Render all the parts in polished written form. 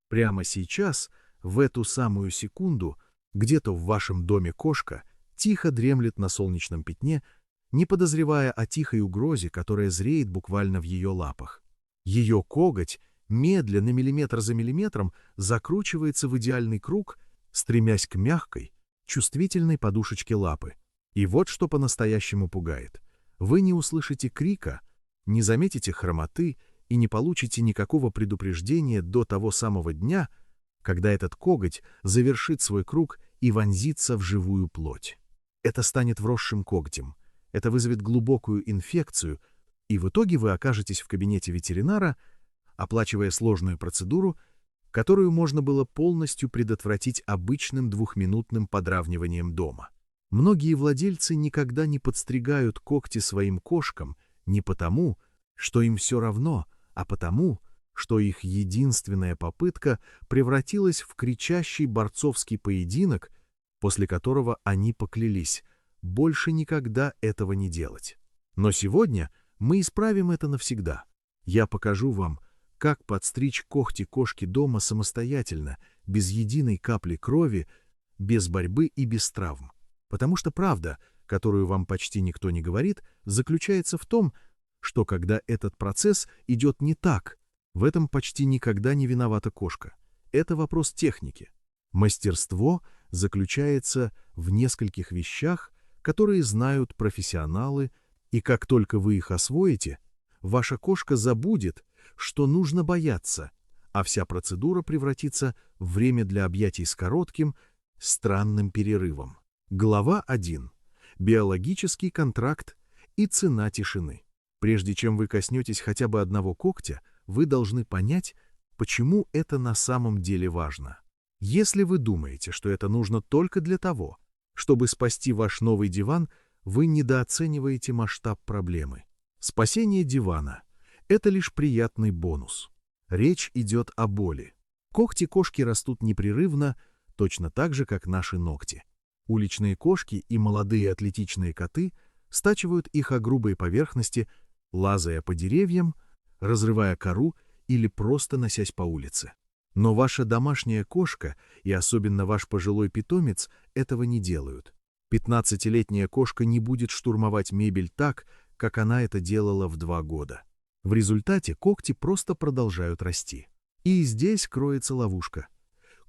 Прямо сейчас, в эту самую секунду, где-то в вашем доме кошка тихо дремлет на солнечном пятне, не подозревая о тихой угрозе, которая зреет буквально в ее лапах. Ее коготь медленно, миллиметр за миллиметром, закручивается в идеальный круг, стремясь к мягкой, чувствительной подушечке лапы. И вот что по-настоящему пугает. Вы не услышите крика, не заметите хромоты и не получите никакого предупреждения до того самого дня, когда этот коготь завершит свой круг и вонзится в живую плоть. Это станет вросшим когтем, это вызовет глубокую инфекцию, и в итоге вы окажетесь в кабинете ветеринара, оплачивая сложную процедуру, которую можно было полностью предотвратить обычным двухминутным подравниванием дома. Многие владельцы никогда не подстригают когти своим кошкам не потому, что им все равно, а потому, что их единственная попытка превратилась в кричащий борцовский поединок, после которого они поклялись больше никогда этого не делать. Но сегодня мы исправим это навсегда. Я покажу вам, как подстричь когти кошки дома самостоятельно, без единой капли крови, без борьбы и без травм. Потому что правда, которую вам почти никто не говорит, заключается в том, что когда этот процесс идет не так, в этом почти никогда не виновата кошка. Это вопрос техники. Мастерство заключается в нескольких вещах, которые знают профессионалы, и как только вы их освоите, ваша кошка забудет, что нужно бояться, а вся процедура превратится в время для объятий с коротким, странным перерывом. Глава 1. Биологический контракт и цена тишины. Прежде чем вы коснетесь хотя бы одного когтя, вы должны понять, почему это на самом деле важно. Если вы думаете, что это нужно только для того, чтобы спасти ваш новый диван, вы недооцениваете масштаб проблемы. Спасение дивана – это лишь приятный бонус. Речь идет о боли. Когти кошки растут непрерывно, точно так же, как наши ногти. Уличные кошки и молодые атлетичные коты стачивают их о грубые поверхности, лазая по деревьям, разрывая кору или просто носясь по улице. Но ваша домашняя кошка и особенно ваш пожилой питомец этого не делают. 15-летняя кошка не будет штурмовать мебель так, как она это делала в 2 года. В результате когти просто продолжают расти. И здесь кроется ловушка.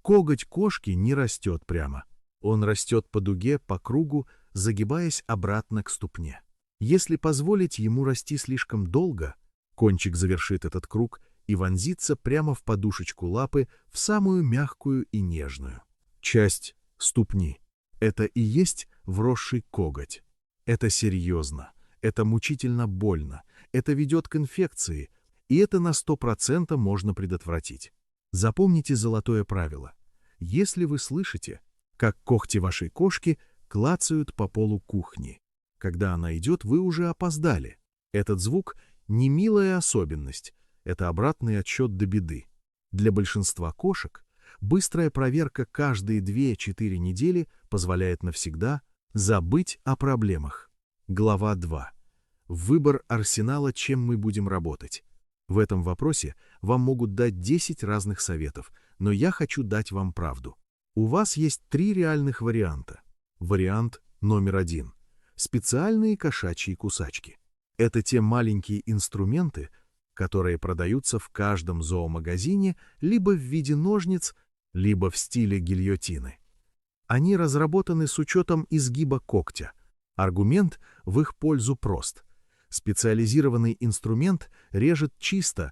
Коготь кошки не растет прямо. Он растет по дуге, по кругу, загибаясь обратно к ступне. Если позволить ему расти слишком долго, кончик завершит этот круг и вонзится прямо в подушечку лапы, в самую мягкую и нежную часть ступни. Это и есть вросший коготь. Это серьезно, это мучительно больно, это ведет к инфекции, и это на 100% можно предотвратить. Запомните золотое правило. Если вы слышите, как когти вашей кошки клацают по полу кухни, когда она идет, вы уже опоздали. Этот звук не милая особенность, это обратный отсчет до беды. Для большинства кошек быстрая проверка каждые 2-4 недели позволяет навсегда забыть о проблемах. Глава 2. Выбор арсенала, чем мы будем работать. В этом вопросе вам могут дать 10 разных советов, но я хочу дать вам правду. У вас есть 3 реальных варианта. Вариант номер 1. Специальные кошачьи кусачки. Это те маленькие инструменты, которые продаются в каждом зоомагазине либо в виде ножниц, либо в стиле гильотины. Они разработаны с учетом изгиба когтя. Аргумент в их пользу прост. Специализированный инструмент режет чисто,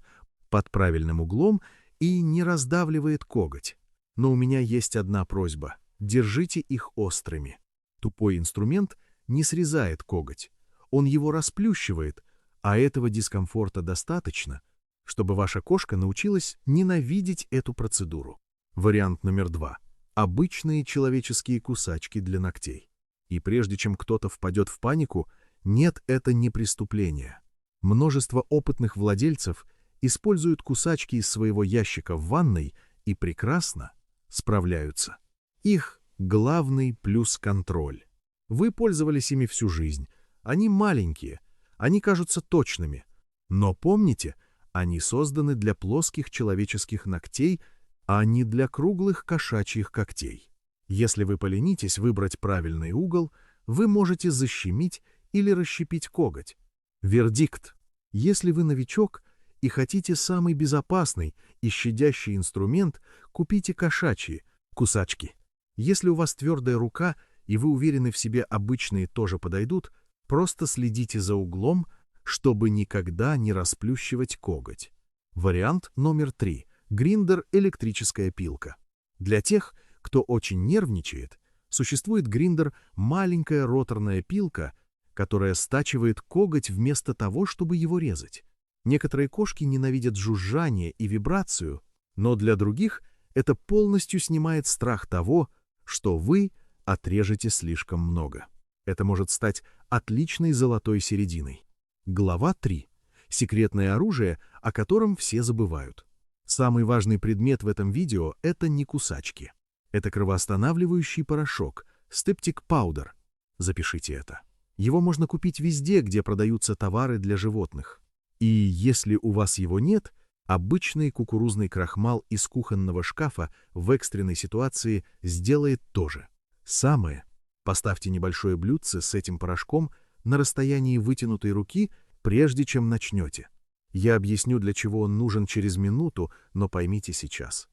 под правильным углом и не раздавливает коготь. Но у меня есть одна просьба. Держите их острыми. Тупой инструмент не срезает коготь. Он его расплющивает, а этого дискомфорта достаточно, чтобы ваша кошка научилась ненавидеть эту процедуру. Вариант номер 2. Обычные человеческие кусачки для ногтей. И прежде чем кто-то впадет в панику, нет, это не преступление. Множество опытных владельцев используют кусачки из своего ящика в ванной и прекрасно справляются. Их главный плюс — контроль. Вы пользовались ими всю жизнь. Они маленькие, они кажутся точными. Но помните, они созданы для плоских человеческих ногтей, а не для круглых кошачьих когтей. Если вы поленитесь выбрать правильный угол, вы можете защемить или расщепить коготь. Вердикт. Если вы новичок и хотите самый безопасный и щадящий инструмент, купите кошачьи кусачки. Если у вас твердая рука и вы уверены в себе, обычные тоже подойдут, просто следите за углом, чтобы никогда не расплющивать коготь. Вариант номер 3. Гриндер электрическая пилка. Для тех, кто очень нервничает, существует гриндер маленькая роторная пилка, которая стачивает коготь вместо того, чтобы его резать. Некоторые кошки ненавидят жужжание и вибрацию, но для других это полностью снимает страх того, что вы отрежете слишком много. Это может стать отличной золотой серединой. Глава 3. Секретное оружие, о котором все забывают. Самый важный предмет в этом видео – это не кусачки. Это кровоостанавливающий порошок Steptic Powder. Запишите это. Его можно купить везде, где продаются товары для животных. И если у вас его нет, обычный кукурузный крахмал из кухонного шкафа в экстренной ситуации сделает то же. Самое. Поставьте небольшое блюдце с этим порошком на расстоянии вытянутой руки, прежде чем начнете. Я объясню, для чего он нужен через минуту, но поймите сейчас.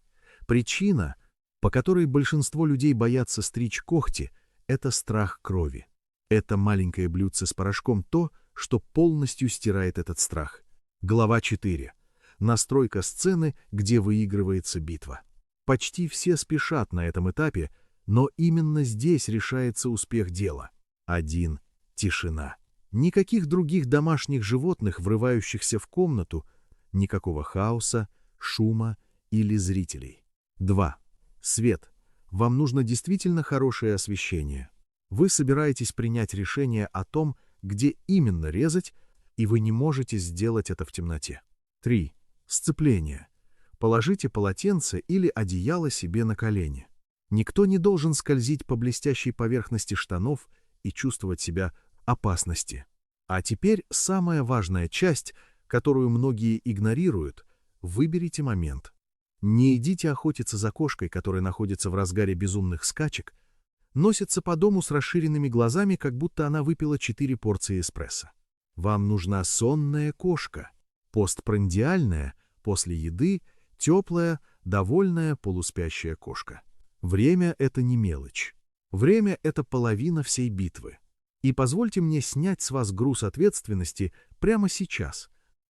Причина, по которой большинство людей боятся стричь когти, это страх крови. Это маленькое блюдце с порошком то, что полностью стирает этот страх. Глава 4. Настройка сцены, где выигрывается битва. Почти все спешат на этом этапе, но именно здесь решается успех дела. 1. Тишина. Никаких других домашних животных, врывающихся в комнату, никакого хаоса, шума или зрителей. 2. Свет. Вам нужно действительно хорошее освещение. Вы собираетесь принять решение о том, где именно резать, и вы не можете сделать это в темноте. 3. Сцепление. Положите полотенце или одеяло себе на колени. Никто не должен скользить по блестящей поверхности штанов и чувствовать себя в опасности. А теперь самая важная часть, которую многие игнорируют – выберите момент. Не идите охотиться за кошкой, которая находится в разгаре безумных скачек, носится по дому с расширенными глазами, как будто она выпила 4 порции эспрессо. Вам нужна сонная кошка, постпрандиальная, после еды, теплая, довольная, полуспящая кошка. Время – это не мелочь. Время – это половина всей битвы. И позвольте мне снять с вас груз ответственности прямо сейчас.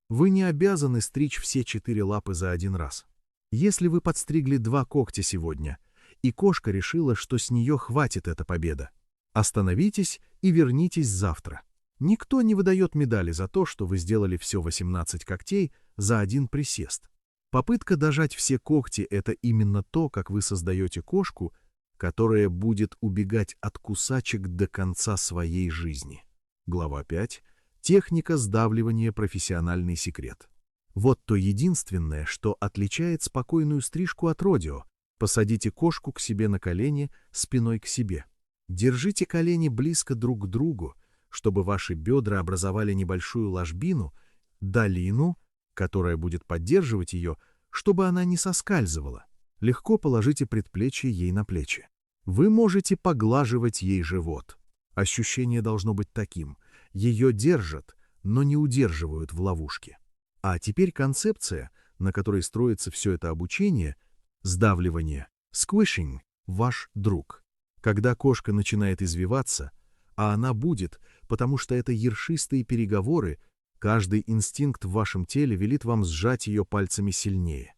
Вы не обязаны стричь все 4 лапы за один раз. Если вы подстригли 2 когтя сегодня, и кошка решила, что с нее хватит эта победа, остановитесь и вернитесь завтра. Никто не выдает медали за то, что вы сделали все 18 когтей за один присест. Попытка дожать все когти – это именно то, как вы создаете кошку, которая будет убегать от кусачек до конца своей жизни. Глава 5. Техника сдавливания – профессиональный секрет. Вот то единственное, что отличает спокойную стрижку от родео. Посадите кошку к себе на колени, спиной к себе. Держите колени близко друг к другу, чтобы ваши бедра образовали небольшую ложбину, долину, которая будет поддерживать ее, чтобы она не соскальзывала. Легко положите предплечье ей на плечи. Вы можете поглаживать ей живот. Ощущение должно быть таким. Ее держат, но не удерживают в ловушке. А теперь концепция, на которой строится все это обучение – сдавливание, squishing – ваш друг. Когда кошка начинает извиваться, а она будет, потому что это ершистые переговоры, каждый инстинкт в вашем теле велит вам сжать ее пальцами сильнее.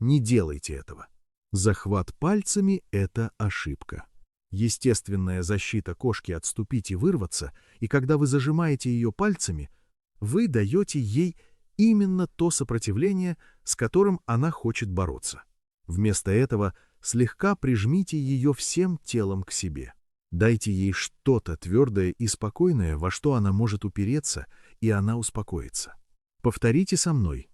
Не делайте этого. Захват пальцами – это ошибка. Естественная защита кошки отступить и вырваться, и когда вы зажимаете ее пальцами, вы даете ей именно то сопротивление, с которым она хочет бороться. Вместо этого слегка прижмите ее всем телом к себе. Дайте ей что-то твердое и спокойное, во что она может упереться, и она успокоится. Повторите со мной.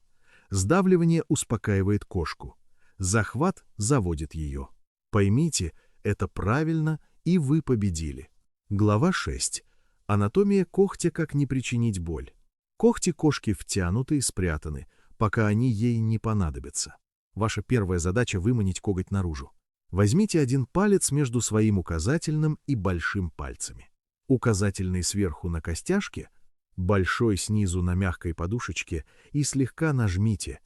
Сдавливание успокаивает кошку. Захват заводит ее. Поймите, это правильно, и вы победили. Глава 6. Анатомия когтя, как не причинить боль. Когти кошки втянуты и спрятаны, пока они ей не понадобятся. Ваша первая задача — выманить коготь наружу. Возьмите один палец между своим указательным и большим пальцами. Указательный сверху на костяшке, большой снизу на мягкой подушечке и слегка нажмите.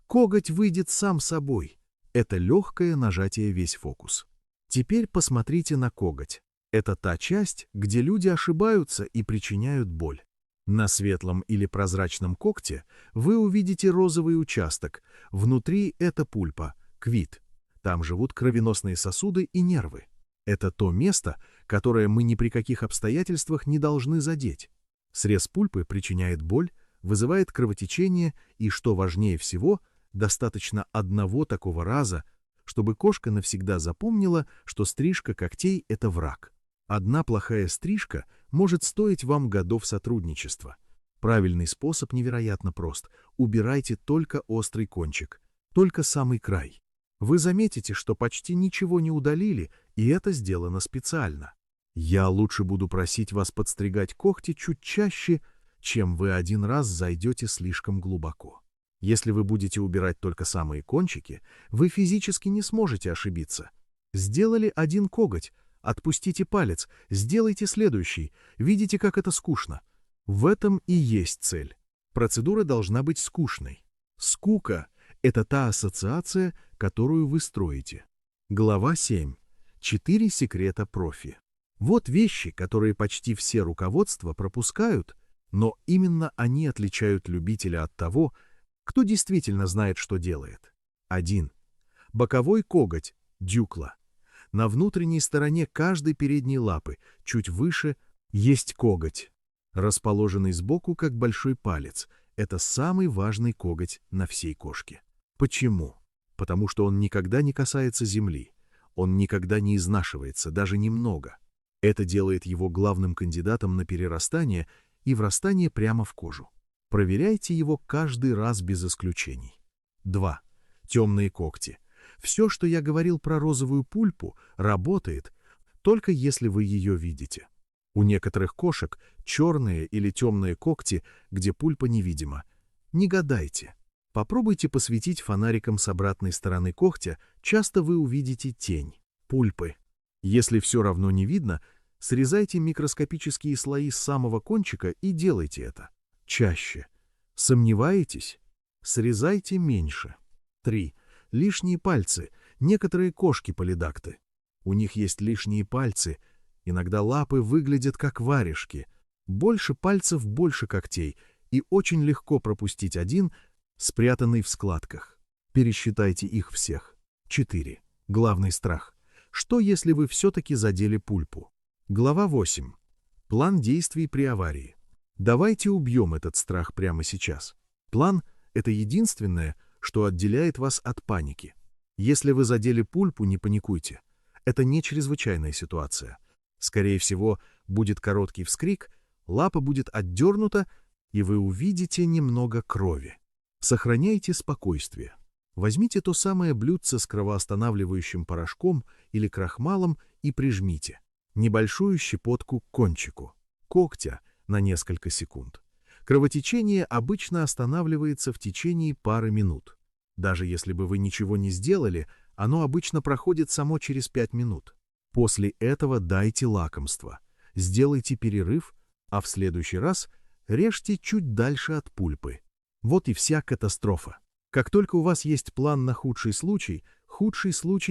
Коготь выйдет сам собой. Это легкое нажатие весь фокус. Теперь посмотрите на коготь. Это та часть, где люди ошибаются и причиняют боль. На светлом или прозрачном когте вы увидите розовый участок. Внутри это пульпа, квид. Там живут кровеносные сосуды и нервы. Это то место, которое мы ни при каких обстоятельствах не должны задеть. Срез пульпы причиняет боль, вызывает кровотечение и, что важнее всего, достаточно одного такого раза, чтобы кошка навсегда запомнила, что стрижка когтей — это враг. Одна плохая стрижка может стоить вам годов сотрудничества. Правильный способ невероятно прост. Убирайте только острый кончик, только самый край. Вы заметите, что почти ничего не удалили, и это сделано специально. Я лучше буду просить вас подстригать когти чуть чаще, чем вы один раз зайдете слишком глубоко. Если вы будете убирать только самые кончики, вы физически не сможете ошибиться. Сделали один коготь, отпустите палец, сделайте следующий. Видите, как это скучно? В этом и есть цель. Процедура должна быть скучной. Скука — это та ассоциация, которую вы строите. Глава 7. 4 секрета профи. Вот вещи, которые почти все руководства пропускают, но именно они отличают любителя от того, кто действительно знает, что делает. 1. Боковой коготь, дюкла. На внутренней стороне каждой передней лапы, чуть выше, есть коготь, расположенный сбоку, как большой палец. Это самый важный коготь на всей кошке. Почему? Потому что он никогда не касается земли. Он никогда не изнашивается, даже немного. Это делает его главным кандидатом на перерастание и врастание прямо в кожу. Проверяйте его каждый раз без исключений. 2. Темные когти. Все, что я говорил про розовую пульпу, работает, только если вы ее видите. У некоторых кошек черные или темные когти, где пульпа невидима. Не гадайте. Попробуйте посветить фонариком с обратной стороны когтя, часто вы увидите тень, пульпы. Если все равно не видно, срезайте микроскопические слои с самого кончика и делайте это. Чаще. Сомневаетесь? Срезайте меньше. 3. Лишние пальцы. Некоторые кошки полидакты. У них есть лишние пальцы. Иногда лапы выглядят как варежки. Больше пальцев, больше когтей. И очень легко пропустить один, спрятанный в складках. Пересчитайте их всех. 4. Главный страх. Что, если вы все-таки задели пульпу? Глава 8. План действий при аварии. Давайте убьем этот страх прямо сейчас. План — это единственное, что отделяет вас от паники. Если вы задели пульпу, не паникуйте. Это не чрезвычайная ситуация. Скорее всего, будет короткий вскрик, лапа будет отдернута, и вы увидите немного крови. Сохраняйте спокойствие. Возьмите то самое блюдце с кровоостанавливающим порошком или крахмалом и прижмите. Небольшую щепотку к кончику когтя на несколько секунд. Кровотечение обычно останавливается в течение пары минут. Даже если бы вы ничего не сделали, оно обычно проходит само через 5 минут. После этого дайте лакомство, сделайте перерыв, а в следующий раз режьте чуть дальше от пульпы. Вот и вся катастрофа. Как только у вас есть план на худший случай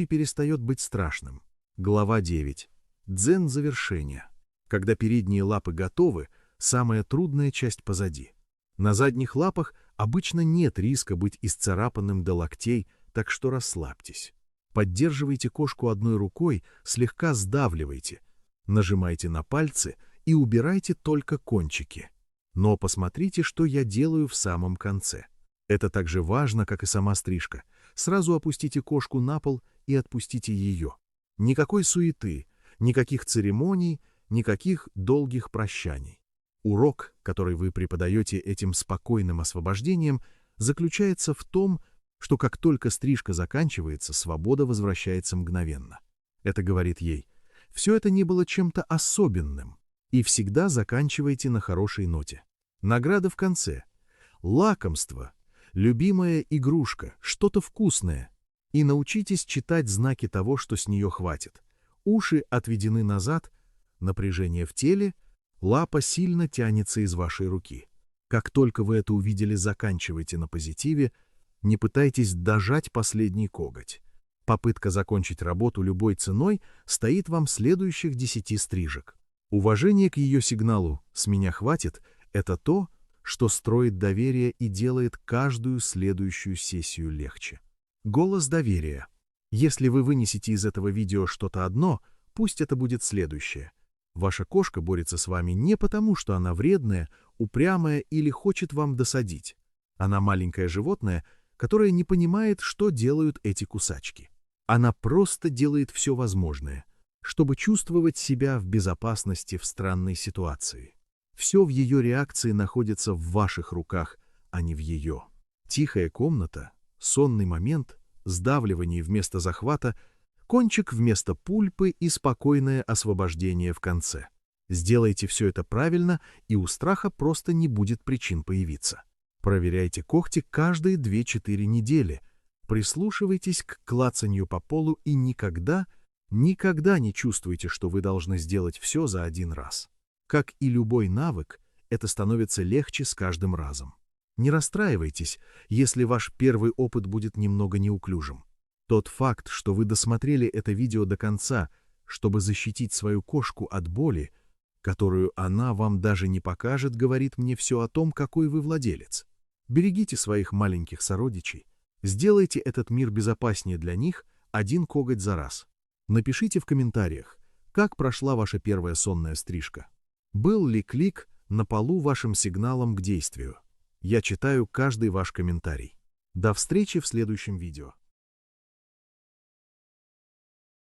перестает быть страшным. Глава 9. Дзен завершения. Когда передние лапы готовы, самая трудная часть позади. На задних лапах обычно нет риска быть исцарапанным до локтей, так что расслабьтесь. Поддерживайте кошку одной рукой, слегка сдавливайте, нажимайте на пальцы и убирайте только кончики. Но посмотрите, что я делаю в самом конце. Это так же важно, как и сама стрижка. Сразу опустите кошку на пол и отпустите ее. Никакой суеты, никаких церемоний, никаких долгих прощаний. Урок, который вы преподаете этим спокойным освобождением, заключается в том, что как только стрижка заканчивается, свобода возвращается мгновенно. Это говорит ей: все это не было чем-то особенным. И всегда заканчивайте на хорошей ноте. Награда в конце. Лакомство. любимая игрушка, что-то вкусное. И научитесь читать знаки того, что с нее хватит. Уши отведены назад, напряжение в теле, лапа сильно тянется из вашей руки. Как только вы это увидели, заканчивайте на позитиве, не пытайтесь дожать последний коготь. Попытка закончить работу любой ценой стоит вам следующих 10 стрижек. Уважение к ее сигналу «с меня хватит» — это то, что строит доверие и делает каждую следующую сессию легче. Голос доверия. Если вы вынесете из этого видео что-то одно, пусть это будет следующее. Ваша кошка борется с вами не потому, что она вредная, упрямая или хочет вам досадить. Она маленькое животное, которое не понимает, что делают эти кусачки. Она просто делает все возможное, чтобы чувствовать себя в безопасности в странной ситуации. Все в ее реакции находится в ваших руках, а не в ее. Тихая комната, сонный момент, сдавливание вместо захвата, кончик вместо пульпы и спокойное освобождение в конце. Сделайте все это правильно, и у страха просто не будет причин появиться. Проверяйте когти каждые 2-4 недели. Прислушивайтесь к клацанью по полу и никогда не чувствуйте, что вы должны сделать все за один раз. Как и любой навык, это становится легче с каждым разом. Не расстраивайтесь, если ваш первый опыт будет немного неуклюжим. Тот факт, что вы досмотрели это видео до конца, чтобы защитить свою кошку от боли, которую она вам даже не покажет, говорит мне все о том, какой вы владелец. Берегите своих маленьких сородичей, сделайте этот мир безопаснее для них один коготь за раз. Напишите в комментариях, как прошла ваша первая сонная стрижка. Был ли клик на полу вашим сигналом к действию? Я читаю каждый ваш комментарий. До встречи в следующем видео.